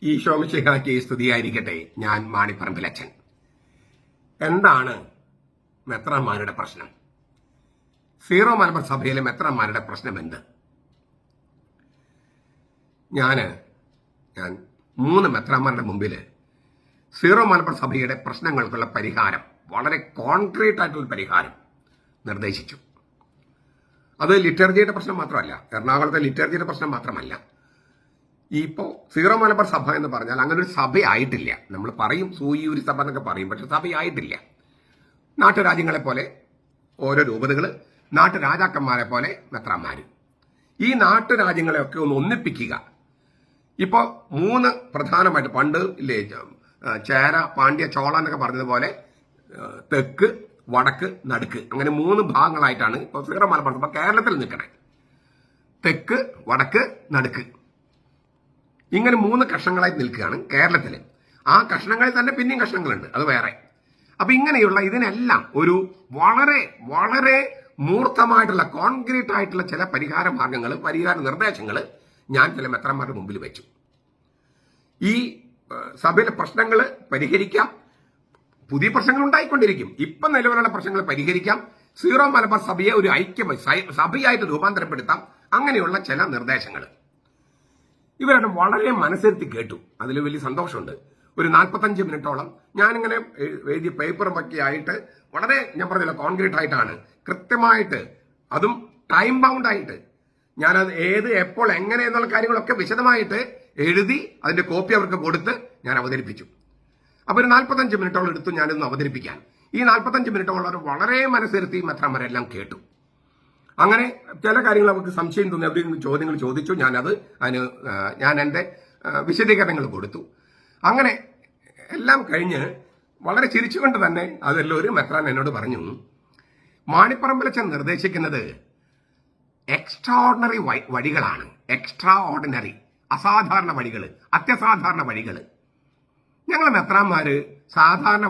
ഈശോ മിശിഹായ്ക്ക് സ്തുതിയായിരിക്കട്ടെ. ഞാൻ മാണിപ്പറമ്പിലച്ചൻ. എന്താണ് മെത്രാന്മാരുടെ പ്രശ്നം? സീറോ മലബാർ സഭയിലെ മെത്രാന്മാരുടെ പ്രശ്നം എന്ത്? ഞാൻ 3 മെത്രാന്മാരുടെ മുമ്പിൽ സീറോ മലബാർ സഭയുടെ പ്രശ്നങ്ങൾക്കുള്ള പരിഹാരം, വളരെ കോൺക്രീറ്റ് ആയിട്ടുള്ള പരിഹാരം നിർദ്ദേശിച്ചു. അത് ലിറ്റർജിയുടെ പ്രശ്നം മാത്രമല്ല, എറണാകുളത്തെ ലിറ്റർജിയുടെ പ്രശ്നം മാത്രമല്ല. ഇപ്പോൾ സീറോ മലബാർ സഭ എന്ന് പറഞ്ഞാൽ അങ്ങനെ ഒരു സഭയായിട്ടില്ല. നമ്മൾ പറയും സൂയിയൂരി സഭ എന്നൊക്കെ പറയും, പക്ഷെ സഭയായിട്ടില്ല. നാട്ടുരാജ്യങ്ങളെ പോലെ ഓരോ രൂപതകൾ, നാട്ടുരാജാക്കന്മാരെ പോലെ മെത്രാന്മാർ. ഈ നാട്ടുരാജ്യങ്ങളെയൊക്കെ ഒന്ന് ഒന്നിപ്പിക്കുക. ഇപ്പോൾ 3 പ്രധാനമായിട്ട്, പണ്ട് ഇല്ലേ ചേര, പാണ്ഡ്യ, ചോള എന്നൊക്കെ പറഞ്ഞതുപോലെ തെക്ക്, വടക്ക്, നടുക്ക്, അങ്ങനെ 3 ഭാഗങ്ങളായിട്ടാണ് ഇപ്പോൾ സീറോ മലബാർ സഭ കേരളത്തിൽ നിൽക്കണേ. തെക്ക്, വടക്ക്, നടുക്ക്, ഇങ്ങനെ 3 കഷ്ണങ്ങളായി നിൽക്കുകയാണ് കേരളത്തിൽ. ആ കഷ്ണങ്ങളിൽ തന്നെ പിന്നെയും കഷ്ണങ്ങളുണ്ട്, അത് വേറെ. അപ്പൊ ഇങ്ങനെയുള്ള ഇതിനെല്ലാം ഒരു വളരെ വളരെ മൂർത്തമായിട്ടുള്ള കോൺക്രീറ്റ് ആയിട്ടുള്ള ചില പരിഹാര മാർഗങ്ങൾ, പരിഹാര നിർദ്ദേശങ്ങൾ ഞാൻ ചില മെത്രാന്മാരുടെ മുമ്പിൽ വെച്ചു. ഈ സഭയിലെ പ്രശ്നങ്ങൾ പരിഹരിക്കാം. പുതിയ പ്രശ്നങ്ങൾ ഉണ്ടായിക്കൊണ്ടിരിക്കും. ഇപ്പം നിലവിലുള്ള പ്രശ്നങ്ങൾ പരിഹരിക്കാം. സീറോ മലബാർ സഭയെ ഒരു സഭയായിട്ട് രൂപാന്തരപ്പെടുത്താം. അങ്ങനെയുള്ള ചില നിർദ്ദേശങ്ങൾ ഇവരുടെ വളരെ മനസ്സിരുത്തി കേട്ടു. അതിൽ വലിയ സന്തോഷമുണ്ട്. ഒരു 45 മിനിറ്റോളം ഞാനിങ്ങനെ എഴുതിയ പേപ്പറും ഒക്കെ ആയിട്ട്, വളരെ ഞാൻ പറഞ്ഞില്ല കോൺക്രീറ്റ് ആയിട്ടാണ്, കൃത്യമായിട്ട്, അതും ടൈം ബൗണ്ട് ആയിട്ട്, ഞാനത് ഏത്, എപ്പോൾ, എങ്ങനെ എന്നുള്ള കാര്യങ്ങളൊക്കെ വിശദമായിട്ട് എഴുതി അതിന്റെ കോപ്പി അവർക്ക് കൊടുത്ത് ഞാൻ അവതരിപ്പിച്ചു. അപ്പൊ ഒരു 45 മിനിറ്റോളം എടുത്തു ഞാനിന്ന് അവതരിപ്പിക്കാൻ. ഈ 45 മിനിറ്റോളം വളരെ മനസ്സിരുത്തി മെത്രാന്മാരെല്ലാം കേട്ടു. അങ്ങനെ ചില കാര്യങ്ങൾ അവർക്ക് സംശയം തോന്നി, അവർ ചോദ്യങ്ങൾ ചോദിച്ചു. ഞാൻ എൻ്റെ വിശദീകരണങ്ങൾ കൊടുത്തു. അങ്ങനെ എല്ലാം കഴിഞ്ഞ് വളരെ ചിരിച്ചുകൊണ്ട് തന്നെ അതെല്ലാം ഒരു മെത്രാൻ എന്നോട് പറഞ്ഞു, മാണിപ്പറമ്പിലച്ചൻ നിർദ്ദേശിക്കുന്നത് എക്സ്ട്രാ ഓർഡിനറി വഴികളാണ്. എക്സ്ട്രാ ഓർഡിനറി, അസാധാരണ വഴികൾ, അത്യസാധാരണ വഴികൾ. ഞങ്ങൾ മെത്രാന്മാർക്ക് സാധാരണ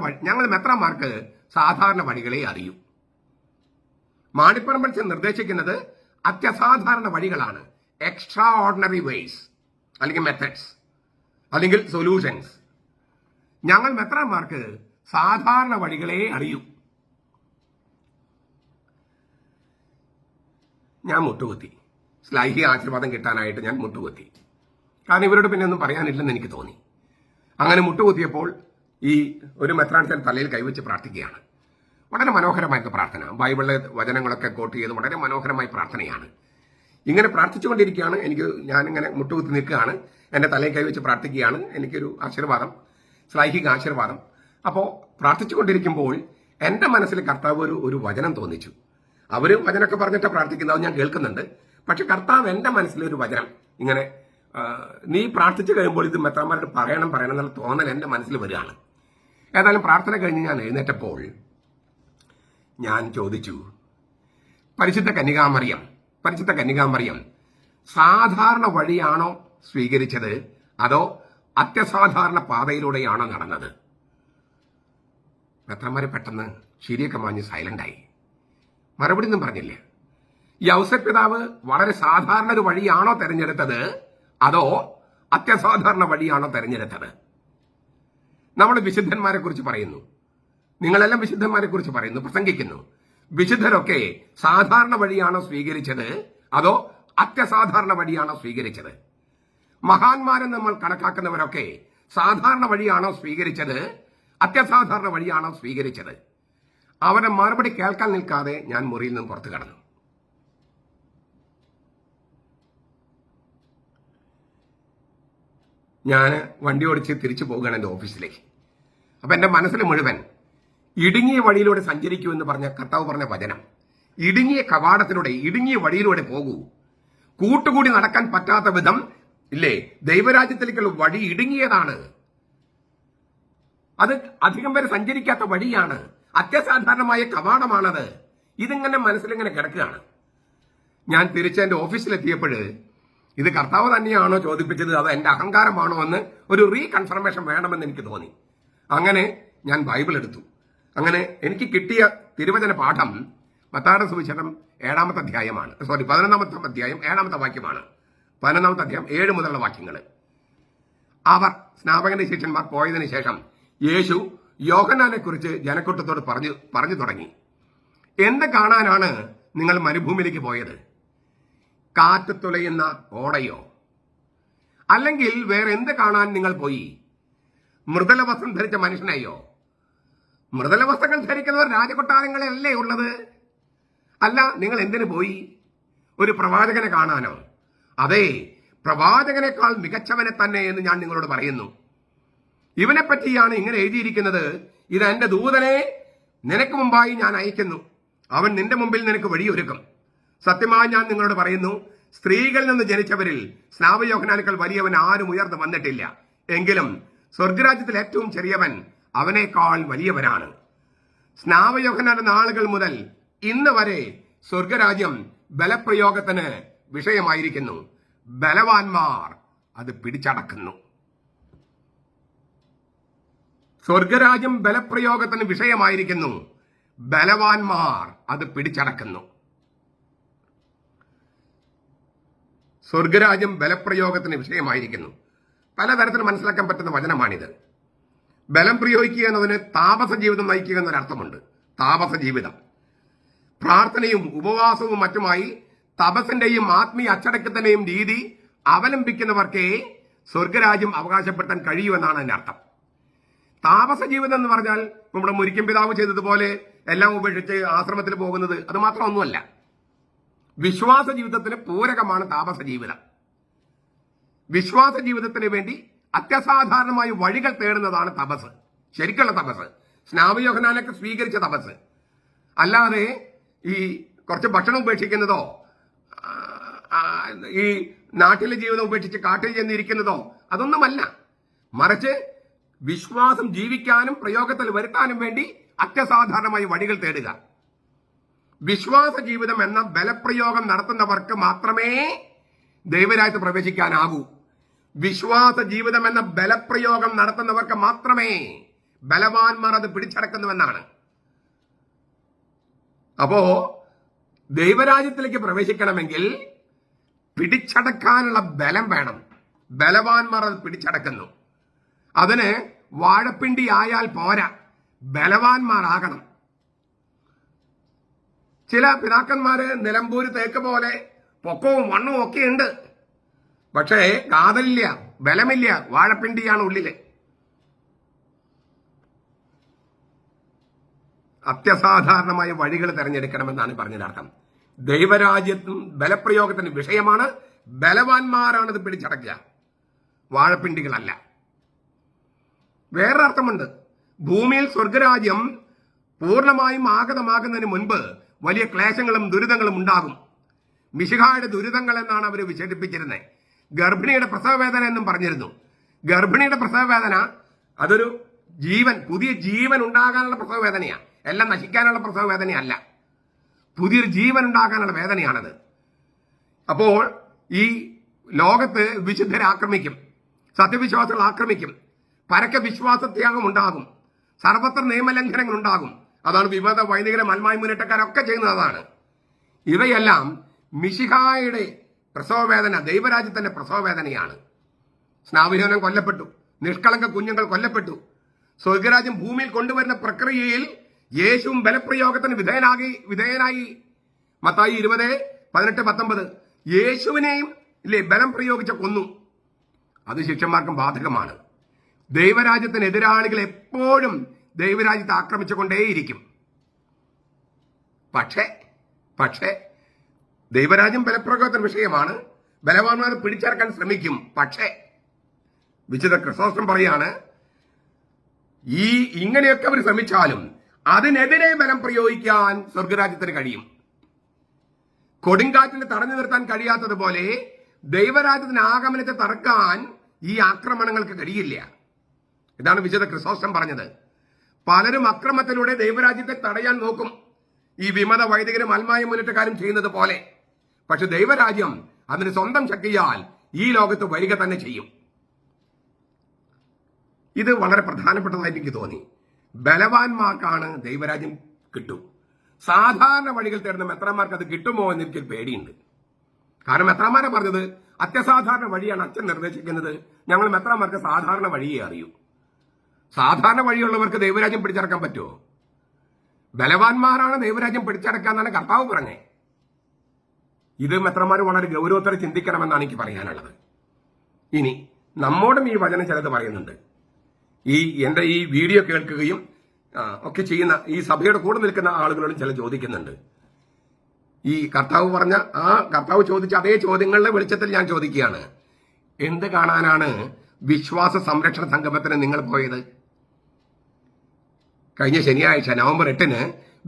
വഴികളെ അറിയൂ. മാണിപ്പറമ്പിലച്ചൻ നിർദ്ദേശിക്കുന്നത് അത്യസാധാരണ വഴികളാണ്. എക്സ്ട്രാ ഓർഡിനറി വേസ്, അല്ലെങ്കിൽ മെത്തഡ്സ്, അല്ലെങ്കിൽ സൊല്യൂഷൻസ്. ഞങ്ങൾ മെത്രാന്മാർക്ക് സാധാരണ വഴികളെ അറിയൂ. ഞാൻ മുട്ടുകുത്തി. ശ്ലൈഹി ആശീർവാദം കിട്ടാനായിട്ട് ഞാൻ മുട്ടുകുത്തി. കാരണം ഇവരോട് പിന്നെ ഒന്നും പറയാനില്ലെന്ന് എനിക്ക് തോന്നി. അങ്ങനെ മുട്ടുകുത്തിയപ്പോൾ ഈ ഒരു മെത്രാൻ തലയിൽ കൈവച്ച് പ്രാർത്ഥിക്കുകയാണ്. വളരെ മനോഹരമായിട്ട് പ്രാർത്ഥന, ബൈബിളിലെ വചനങ്ങളൊക്കെ കോട്ട് ചെയ്ത് വളരെ മനോഹരമായ പ്രാർത്ഥനയാണ്. ഇങ്ങനെ പ്രാർത്ഥിച്ചുകൊണ്ടിരിക്കുകയാണ്. ഞാനിങ്ങനെ മുട്ടുകുത്തി നിൽക്കുകയാണ്, എൻ്റെ തലയിൽ കൈവച്ച് പ്രാർത്ഥിക്കുകയാണ്. എനിക്കൊരു ആശീർവാദം, ശ്ലൈഹിക ആശീർവാദം. അപ്പോൾ പ്രാർത്ഥിച്ചുകൊണ്ടിരിക്കുമ്പോൾ എൻ്റെ മനസ്സിൽ കർത്താവ് ഒരു വചനം തോന്നിച്ചു. അവർ വചനമൊക്കെ പറഞ്ഞിട്ട് പ്രാർത്ഥിക്കുന്നത് ഞാൻ കേൾക്കുന്നുണ്ട്. പക്ഷെ കർത്താവ് എൻ്റെ മനസ്സിലൊരു വചനം ഇങ്ങനെ, നീ പ്രാർത്ഥിച്ചു കഴിയുമ്പോൾ ഇത് മെത്രാന്മാരോട് പറയണം എന്നുള്ള തോന്നൽ എൻ്റെ മനസ്സിൽ വരികയാണ്. ഏതായാലും പ്രാർത്ഥന കഴിഞ്ഞ് ഞാൻ എഴുന്നേറ്റപ്പോൾ ഞാൻ ചോദിച്ചു, പരിശുദ്ധ കന്യകാമറിയം സാധാരണ വഴിയാണോ സ്വീകരിച്ചത്, അതോ അത്യസാധാരണ പാതയിലൂടെയാണോ നടന്നത്? മെത്രാന്മാരെ പെട്ടെന്ന് ശരിയൊക്കെ മാഞ്ഞ് സൈലന്റായി. മറുപടി ഒന്നും പറഞ്ഞില്ല. യൗസേപ്പ് പിതാവ് വളരെ സാധാരണ ഒരു വഴിയാണോ തെരഞ്ഞെടുത്തത്, അതോ അത്യസാധാരണ വഴിയാണോ തെരഞ്ഞെടുത്തത്? നമ്മൾ വിശുദ്ധന്മാരെ കുറിച്ച് പറയുന്നു, നിങ്ങളെല്ലാം വിശുദ്ധന്മാരെ കുറിച്ച് പറയുന്നു, പ്രസംഗിക്കുന്നു. വിശുദ്ധരൊക്കെ സാധാരണ വഴിയാണോ സ്വീകരിച്ചത്, അതോ അത്യസാധാരണ വഴിയാണോ സ്വീകരിച്ചത്? മഹാന്മാരെന്ന് നമ്മൾ കണക്കാക്കുന്നവരൊക്കെ സാധാരണ വഴിയാണോ സ്വീകരിച്ചത്, അത്യസാധാരണ വഴിയാണോ സ്വീകരിച്ചത്? അവരുടെ മറുപടി കേൾക്കാൻ നിൽക്കാതെ ഞാൻ മുറിയിൽ നിന്നും പുറത്തു കടന്നു. ഞാൻ വണ്ടി ഓടിച്ച് തിരിച്ചു പോകുകയാണ് എൻ്റെ ഓഫീസിലേക്ക്. അപ്പൊ എൻ്റെ മനസ്സിൽ മുഴുവൻ ഇടുങ്ങിയ വഴിയിലൂടെ സഞ്ചരിക്കൂ എന്ന് പറഞ്ഞ കർത്താവ് പറഞ്ഞ വചനം. ഇടുങ്ങിയ കവാടത്തിലൂടെ, ഇടുങ്ങിയ വഴിയിലൂടെ പോകൂ. കൂട്ടുകൂടി നടക്കാൻ പറ്റാത്ത വിധം ഇല്ലേ ദൈവരാജ്യത്തിലേക്കുള്ള വഴി ഇടുങ്ങിയതാണ്. അത് അധികം പേര് സഞ്ചരിക്കാത്ത വഴിയാണ്. അത്യസാധാരണമായ കവാടമാണത്. ഇതിങ്ങനെ മനസ്സിലിങ്ങനെ കിടക്കുകയാണ്. ഞാൻ തിരിച്ച് എൻ്റെ ഓഫീസിലെത്തിയപ്പോൾ ഇത് കർത്താവ് തന്നെയാണോ ചോദിപ്പിച്ചത്, അതോ എൻ്റെ അഹങ്കാരമാണോ എന്ന് ഒരു റീകൺഫർമേഷൻ വേണമെന്ന് എനിക്ക് തോന്നി. അങ്ങനെ ഞാൻ ബൈബിൾ എടുത്തു. അങ്ങനെ എനിക്ക് കിട്ടിയ തിരുവചന പാഠം മത്തായിയുടെ സുവിശേഷം 7-ാമത്തെ അധ്യായമാണ്. 11-ാമത്തെ അധ്യായം 7-ാമത്തെ വാക്യമാണ്. 11-ാമത്തെ അധ്യായം 7 മുതലുള്ള വാക്യങ്ങൾ. അവർ സ്നാപകന്റെ ശിഷ്യന്മാർ പോയതിനു ശേഷം യേശു യോഹന്നാനെ കുറിച്ച് ജനക്കൂട്ടത്തോട് പറഞ്ഞു തുടങ്ങി. എന്ത് കാണാനാണ് നിങ്ങൾ മരുഭൂമിയിലേക്ക് പോയത്? കാറ്റ് തുളയുന്ന ഓടയോ? അല്ലെങ്കിൽ വേറെ എന്ത് കാണാൻ നിങ്ങൾ പോയി? മൃദുല വസ്ത്രം ധരിച്ച മനുഷ്യനെയോ? മൃദുല വസ്ത്രങ്ങൾ ധരിക്കുന്നവർ രാജകൊട്ടാരങ്ങളല്ലേ ഉള്ളത്? അല്ല, നിങ്ങൾ എന്തിനു പോയി? ഒരു പ്രവാചകനെ കാണാനോ? അതെ, പ്രവാചകനേക്കാൾ മികച്ചവനെ തന്നെ എന്ന് ഞാൻ നിങ്ങളോട് പറയുന്നു. ഇവനെ പറ്റിയാണ് ഇങ്ങനെ എഴുതിയിരിക്കുന്നത്: ഇത് എന്റെ ദൂതനെ നിനക്ക് മുമ്പായി ഞാൻ അയക്കുന്നു, അവൻ നിന്റെ മുമ്പിൽ നിനക്ക് വഴിയൊരുക്കും. സത്യമായി ഞാൻ നിങ്ങളോട് പറയുന്നു, സ്ത്രീകളിൽ നിന്ന് ജനിച്ചവരിൽ സ്നാപയോഹന്നാനേക്കാൾ വലിയവൻ ആരും ഉയർന്നു വന്നിട്ടില്ല. എങ്കിലും സ്വർഗരാജ്യത്തിൽ ഏറ്റവും ചെറിയവൻ അവനേക്കാൾ വലിയവനാണ്. സ്നാപയോഹന്നാന്റെ നാളുകൾ മുതൽ ഇന്ന് വരെ സ്വർഗരാജ്യം ബലപ്രയോഗത്തിന് വിഷയമായിരിക്കുന്നു. ബലവാന്മാർ അത് പിടിച്ചടക്കുന്നു. സ്വർഗരാജ്യം ബലപ്രയോഗത്തിന് വിഷയമായിരിക്കുന്നു. ബലവാന്മാർ അത് പിടിച്ചടക്കുന്നു. സ്വർഗരാജ്യം ബലപ്രയോഗത്തിന് വിഷയമായിരിക്കുന്നു. പലതരത്തിൽ മനസ്സിലാക്കാൻ പറ്റുന്ന വചനമാണിത്. ബലം പ്രയോഗിക്കുക എന്നതിന് താപസ ജീവിതം നയിക്കുക എന്നൊരർത്ഥമുണ്ട്. താപസ ജീവിതം പ്രാർത്ഥനയും ഉപവാസവും മറ്റുമായി തപസ്സിന്റെയും ആത്മീയ അച്ചടക്കത്തിന്റെയും രീതി അവലംബിക്കുന്നവർക്കേ സ്വർഗരാജ്യം അവകാശപ്പെടുത്താൻ കഴിയുമെന്നാണ് അതിന്റെ അർത്ഥം. താപസ ജീവിതം എന്ന് പറഞ്ഞാൽ നമ്മുടെ മുരിക്കൻ പിതാവ് ചെയ്തതുപോലെ എല്ലാം ഉപേക്ഷിച്ച് ആശ്രമത്തിൽ പോകുന്നത്, അത് മാത്രമൊന്നുമല്ല. വിശ്വാസ ജീവിതത്തിന് പൂരകമാണ് താപസ ജീവിതം. വിശ്വാസ ജീവിതത്തിന് വേണ്ടി അത്യസാധാരണമായ വഴികൾ തേടുന്നതാണ് തപസ്, ശരിക്കുള്ള തപസ്. സ്നാപയോഹന്നാനൊക്കെ സ്വീകരിച്ച തപസ് അല്ലാതെ ഈ കുറച്ച് ഭക്ഷണം ഉപേക്ഷിക്കുന്നതോ ഈ നാട്ടിലെ ജീവിതം ഉപേക്ഷിച്ച് കാട്ടിൽ ചെന്നിരിക്കുന്നതോ അതൊന്നുമല്ല. മറിച്ച് വിശ്വാസം ജീവിക്കാനും പ്രയോഗത്തിൽ വരുത്താനും വേണ്ടി അത്യസാധാരണമായ വഴികൾ തേടുക. വിശ്വാസ ജീവിതം എന്ന ബലപ്രയോഗം നടത്തുന്നവർക്ക് മാത്രമേ ദൈവരാജ്യത്ത് പ്രവേശിക്കാനാകൂ. വിശ്വാസ ജീവിതം എന്ന ബലപ്രയോഗം നടത്തുന്നവർക്ക് മാത്രമേ ബലവാന്മാർ അത് പിടിച്ചടക്കുന്നുവെന്നാണ്. അപ്പോ ദൈവരാജ്യത്തിലേക്ക് പ്രവേശിക്കണമെങ്കിൽ പിടിച്ചടക്കാനുള്ള ബലം വേണം. ബലവാന്മാർ അത് പിടിച്ചടക്കുന്നു. അതിന് വാഴപ്പിണ്ടി ആയാൽ പോരാ, ബലവാന്മാരാകണം. ചില പിതാക്കന്മാര് നിലമ്പൂര് തേക്ക് പോലെ പൊക്കവും വണ്ണവും ഒക്കെ ഉണ്ട്, പക്ഷേ കാതലില്ല, ബലമില്ല, വാഴപ്പിണ്ടിയാണ് ഉള്ളില്. അത്യസാധാരണമായ വഴികൾ തെരഞ്ഞെടുക്കണമെന്നാണ് പറഞ്ഞതിനർത്ഥം. ദൈവരാജ്യത്തും ബലപ്രയോഗത്തിന് വിഷയമാണ്. ബലവാന്മാരാണിത് പിടിച്ചടക്കുക, വാഴപ്പിണ്ടികളല്ല. വേറൊരർത്ഥമുണ്ട്. ഭൂമിയിൽ സ്വർഗരാജ്യം പൂർണ്ണമായും ആഗതമാകുന്നതിന് മുൻപ് വലിയ ക്ലേശങ്ങളും ദുരിതങ്ങളും ഉണ്ടാകും. മിശിഹായുടെ ദുരിതങ്ങൾ എന്നാണ് അവർ വിശേഷിപ്പിച്ചിരുന്നത്. ഗർഭിണിയുടെ പ്രസവവേദന എന്നും പറഞ്ഞിരുന്നു. ഗർഭിണിയുടെ പ്രസവവേദന അതൊരു ജീവൻ, പുതിയ ജീവൻ ഉണ്ടാകാനുള്ള പ്രസവവേദനയാണ്, എല്ലാം നശിക്കാനുള്ള പ്രസവവേദനയല്ല. പുതിയൊരു ജീവൻ ഉണ്ടാകാനുള്ള വേദനയാണത്. അപ്പോൾ ഈ ലോകത്ത് വിശുദ്ധരെ ആക്രമിക്കും, സത്യവിശ്വാസികൾ ആക്രമിക്കും, പരക്കെ വിശ്വാസത്യാഗം ഉണ്ടാകും, സർവത്ര നിയമലംഘനങ്ങൾ ഉണ്ടാകും. അതാണ് വിമത വൈദികരെ മൽമായി മുന്നേറ്റക്കാരൊക്കെ ചെയ്യുന്നത്. അതാണ്. ഇവയെല്ലാം മിശിഹായുടെ പ്രസവവേദന, ദൈവരാജ്യത്തിന്റെ പ്രസവവേദനയാണ്. സ്നാപയോഹന്നാൻ കൊല്ലപ്പെട്ടു, നിഷ്കളങ്ക കുഞ്ഞുങ്ങൾ കൊല്ലപ്പെട്ടു. സ്വർഗരാജ്യം ഭൂമിയിൽ കൊണ്ടുവരുന്ന പ്രക്രിയയിൽ യേശുവും ബലപ്രയോഗത്തിന് വിധേയനായി. മത്തായി 20:18-19 യേശുവിനെയും ഇല്ലേ ബലം പ്രയോഗിച്ച കൊന്നു. അത് ശിഷ്യന്മാർക്കും ബാധകമാണ്. ദൈവരാജ്യത്തിന് എതിരാളികൾ എപ്പോഴും ദൈവരാജ്യത്തെ ആക്രമിച്ചുകൊണ്ടേയിരിക്കും. പക്ഷേ ദൈവരാജ്യം ബലപ്രയോഗത്തിന് വിഷയമാണ്. ബലവാന്മാർ പിടിച്ചടക്കാൻ ശ്രമിക്കും. പക്ഷേ വിശുദ്ധ ക്രിസ്തോസ്റ്റം പറയാണ്, ഇങ്ങനെയൊക്കെ അവർ ശ്രമിച്ചാലും അതിനെതിരെ ബലം പ്രയോഗിക്കാൻ സ്വർഗരാജ്യത്തിന് കഴിയും. കൊടുങ്കാറ്റിന് തടഞ്ഞു നിർത്താൻ കഴിയാത്തതുപോലെ ദൈവരാജ്യത്തിന് ആഗമനത്തെ തടുക്കാൻ ഈ ആക്രമണങ്ങൾക്ക് കഴിയില്ല. ഇതാണ് വിശുദ്ധ ക്രിസ്തോസ്റ്റം പറഞ്ഞത്. പലരും അക്രമത്തിലൂടെ ദൈവരാജ്യത്തെ തടയാൻ നോക്കും, ഈ വിമത വൈദികരും അൽമായ മുന്നേറ്റക്കാരും ചെയ്യുന്നത് പോലെ. പക്ഷെ ദൈവരാജ്യം അതിന് സ്വന്തം ശക്തിയാൽ ഈ ലോകത്ത് വരിക തന്നെ ചെയ്യും. ഇത് വളരെ പ്രധാനപ്പെട്ടതായിട്ട് എനിക്ക് തോന്നി. ബലവാന്മാർക്കാണ് ദൈവരാജ്യം കിട്ടും. സാധാരണ വഴികൾ തേടുന്ന മെത്രാന്മാർക്ക് അത് കിട്ടുമോ എന്ന് എനിക്കൊരു പേടിയുണ്ട്. കാരണം മെത്രാന്മാരെ പറഞ്ഞത് അത്യസാധാരണ വഴിയാണ് അച്ഛൻ നിർദ്ദേശിക്കുന്നത്. ഞങ്ങൾ മെത്രാന്മാർക്ക് സാധാരണ വഴിയേ അറിയൂ. സാധാരണ വഴിയുള്ളവർക്ക് ദൈവരാജ്യം പിടിച്ചടക്കാൻ പറ്റുമോ? ബലവാന്മാരാണ് ദൈവരാജ്യം പിടിച്ചടക്കാന്നാണ് കർത്താവ് പറഞ്ഞേ. ഇത് മെത്രാന്മാർ വളരെ ഗൗരവത്തോടെ ചിന്തിക്കണമെന്നാണ് എനിക്ക് പറയാനുള്ളത്. ഇനി നമ്മോടും ഈ വചനം ചിലത് പറയുന്നുണ്ട്. എന്റെ ഈ വീഡിയോ കേൾക്കുകയും ഒക്കെ ചെയ്യുന്ന ഈ സഭയുടെ കൂടെ നിൽക്കുന്ന ആളുകളോടും ചില ചോദിക്കുന്നുണ്ട്. ഈ കർത്താവ് ചോദിച്ച അതേ ചോദ്യങ്ങളുടെ വെളിച്ചത്തിൽ ഞാൻ ചോദിക്കുകയാണ്. എന്ത് കാണാനാണ് വിശ്വാസ സംരക്ഷണ സംഗമത്തിന് നിങ്ങൾ പോയത്? കഴിഞ്ഞ ശനിയാഴ്ച നവംബർ 8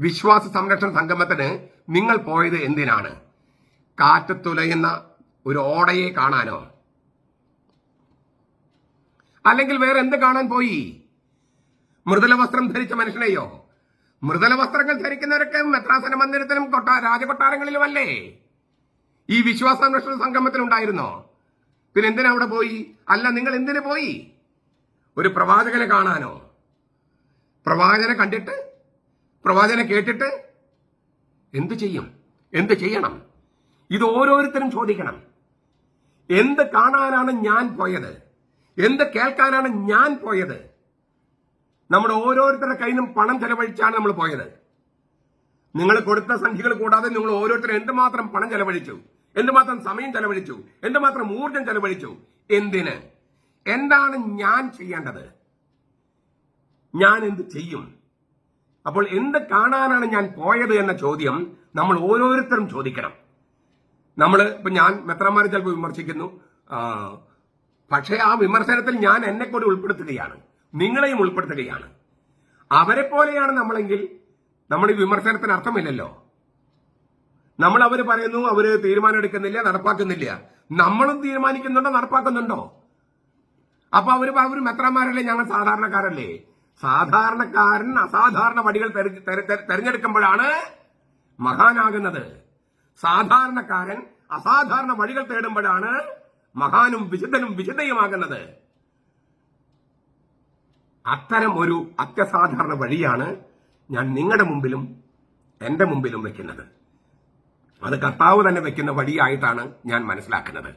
വിശ്വാസ സംരക്ഷണ സംഗമത്തിന് നിങ്ങൾ പോയത് എന്തിനാണ്? കാറ്റത്തുലയുന്ന ഒരു ഓടയെ കാണാനോ? അല്ലെങ്കിൽ വേറെ എന്ത് കാണാൻ പോയി? മൃദുല വസ്ത്രം ധരിച്ച മനുഷ്യനെയോ? മൃദുല വസ്ത്രങ്ങൾ ധരിക്കുന്നവരൊക്കെ മെത്രാസന മന്ദിരത്തിലും രാജകൊട്ടാരങ്ങളിലുമല്ലേ? ഈ വിശ്വാസ സംരക്ഷണ സംഗമത്തിലുണ്ടായിരുന്നോ? പിന്നെ എന്തിനാ അവിടെ പോയി? അല്ല, നിങ്ങൾ എന്തിനു പോയി? ഒരു പ്രവാചകനെ കാണാനോ? പ്രവാചകനെ കണ്ടിട്ട്, പ്രവാചകനെ കേട്ടിട്ട് എന്ത് ചെയ്യും? എന്ത് ചെയ്യണം? ഇത് ഓരോരുത്തരും ചോദിക്കണം. എന്ത് കാണാനാണ് ഞാൻ പോയത്? എന്ത് കേൾക്കാനാണ് ഞാൻ പോയത്? നമ്മുടെ ഓരോരുത്തരുടെ കയ്യിൽ നിന്നും പണം ചെലവഴിച്ചാണ് നമ്മൾ പോയത്. നിങ്ങൾ കൊടുത്ത സംഖ്യകൾ കൂടാതെ നിങ്ങൾ ഓരോരുത്തരും എന്തുമാത്രം പണം ചെലവഴിച്ചു, എന്തുമാത്രം സമയം ചെലവഴിച്ചു, എന്തുമാത്രം ഊർജം ചെലവഴിച്ചു? എന്തിന്? എന്താണ് ഞാൻ ചെയ്യേണ്ടത്? ഞാൻ എന്ത് ചെയ്യും? അപ്പോൾ എന്ത് കാണാനാണ് ഞാൻ പോയത് എന്ന ചോദ്യം നമ്മൾ ഓരോരുത്തരും ചോദിക്കണം. ഞാൻ മെത്രാന്മാരെ ചിലപ്പോൾ വിമർശിക്കുന്നു. പക്ഷേ ആ വിമർശനത്തിൽ ഞാൻ എന്നെ കൂടി ഉൾപ്പെടുത്തുകയാണ്, നിങ്ങളെയും ഉൾപ്പെടുത്തുകയാണ്. അവരെ പോലെയാണ് നമ്മളെങ്കിൽ നമ്മൾ ഈ വിമർശനത്തിന് അർത്ഥമില്ലല്ലോ. അവർ പറയുന്നു, അവര് തീരുമാനം എടുക്കുന്നില്ല, നടപ്പാക്കുന്നില്ല. നമ്മളും തീരുമാനിക്കുന്നുണ്ടോ, നടപ്പാക്കുന്നുണ്ടോ? അപ്പൊ അവര് മെത്രാന്മാരല്ലേ? ഞങ്ങൾ സാധാരണക്കാരല്ലേ? സാധാരണക്കാരൻ അസാധാരണ വഴികൾ തെരഞ്ഞെടുക്കുമ്പോഴാണ് മഹാനാകുന്നത്. സാധാരണക്കാരൻ അസാധാരണ വഴികൾ തേടുമ്പോഴാണ് മഹാനും വിശുദ്ധനും വിശുദ്ധയുമാകുന്നത്. അത്തരം ഒരു അത്യസാധാരണ വഴിയാണ് ഞാൻ നിങ്ങളുടെ മുമ്പിലും എന്റെ മുമ്പിലും വെക്കുന്നത്. അത് കർത്താവ് തന്നെ വെക്കുന്ന വഴിയായിട്ടാണ് ഞാൻ മനസ്സിലാക്കുന്നത്.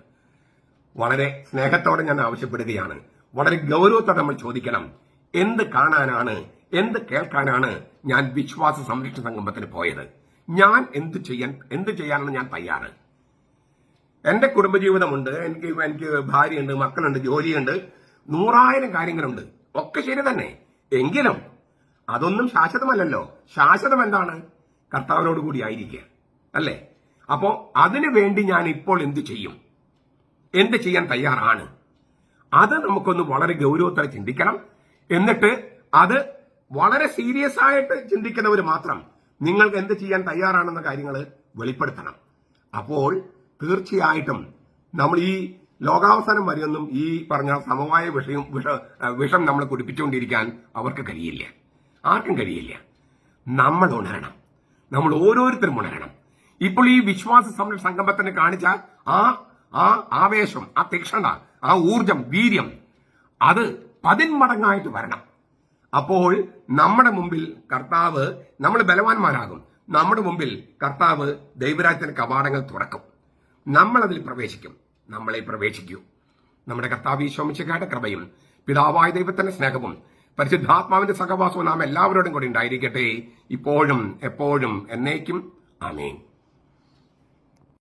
വളരെ സ്നേഹത്തോടെ ഞാൻ ആവശ്യപ്പെടുകയാണ്. വളരെ ഗൗരവത്തോടെ നമ്മൾ ചോദിക്കണം, എന്ത് കാണാനാണ്, എന്ത് കേൾക്കാനാണ് ഞാൻ വിശ്വാസ സംരക്ഷണ സംഗമത്തിന് പോയത്? ഞാൻ എന്ത് ചെയ്യാനാണ് ഞാൻ തയ്യാറ്? എന്റെ കുടുംബജീവിതമുണ്ട്, എനിക്ക് ഭാര്യയുണ്ട്, മക്കളുണ്ട്, ജോലിയുണ്ട്, 100,000 കാര്യങ്ങളുണ്ട്. ഒക്കെ ശരി തന്നെ. എങ്കിലും അതൊന്നും ശാശ്വതമല്ലല്ലോ. ശാശ്വതം എന്താണ്? കർത്താവിനോട് കൂടി ആയിരിക്കുക, അല്ലേ? അപ്പോ അതിനു വേണ്ടി ഞാൻ ഇപ്പോൾ എന്ത് ചെയ്യും? എന്ത് ചെയ്യാൻ തയ്യാറാണ്? അത് നമുക്കൊന്ന് വളരെ ഗൗരവത്തോടെ ചിന്തിക്കണം. എന്നിട്ട് അത് വളരെ സീരിയസ് ആയിട്ട് ചിന്തിക്കുന്നവർ മാത്രം നിങ്ങൾക്ക് എന്ത് ചെയ്യാൻ തയ്യാറാണെന്ന കാര്യങ്ങൾ വെളിപ്പെടുത്തണം. അപ്പോൾ തീർച്ചയായിട്ടും നമ്മൾ ഈ ലോകാവസാനം വരെയൊന്നും ഈ പറഞ്ഞ സമവായ വിഷം നമ്മൾ കുടിപ്പിച്ചുകൊണ്ടിരിക്കാൻ അവർക്ക് കഴിയില്ല, ആർക്കും കഴിയില്ല. നമ്മൾ ഉണരണം, നമ്മൾ ഓരോരുത്തരും ഉണരണം. ഇപ്പോൾ ഈ വിശ്വാസ സംരക്ഷണ സംഗമത്തിന് കാണിച്ച ആ ആവേശം, ആ തീക്ഷണത, ആ ഊർജം, വീര്യം, അത് 10 മടങ്ങായിട്ട് വരണം. അപ്പോൾ നമ്മുടെ മുമ്പിൽ കർത്താവ്, നമ്മൾ ബലവാന്മാരാകും. നമ്മുടെ മുമ്പിൽ കർത്താവ് ദൈവരാജ്യത്തിന്റെ കവാടങ്ങൾ തുറക്കും. നമ്മൾ അതിൽ പ്രവേശിക്കും. നമ്മളെ പ്രവേശിക്കൂ. നമ്മുടെ കർത്താവ് ഈശോ മിശിഹായുടെ കൃപയും പിതാവായ ദൈവത്തിന്റെ സ്നേഹവും പരിശുദ്ധാത്മാവിന്റെ സഹവാസവും നാം എല്ലാവരോടും കൂടി ഉണ്ടായിരിക്കട്ടെ, ഇപ്പോഴും എപ്പോഴും എന്നേക്കും. ആമേൻ.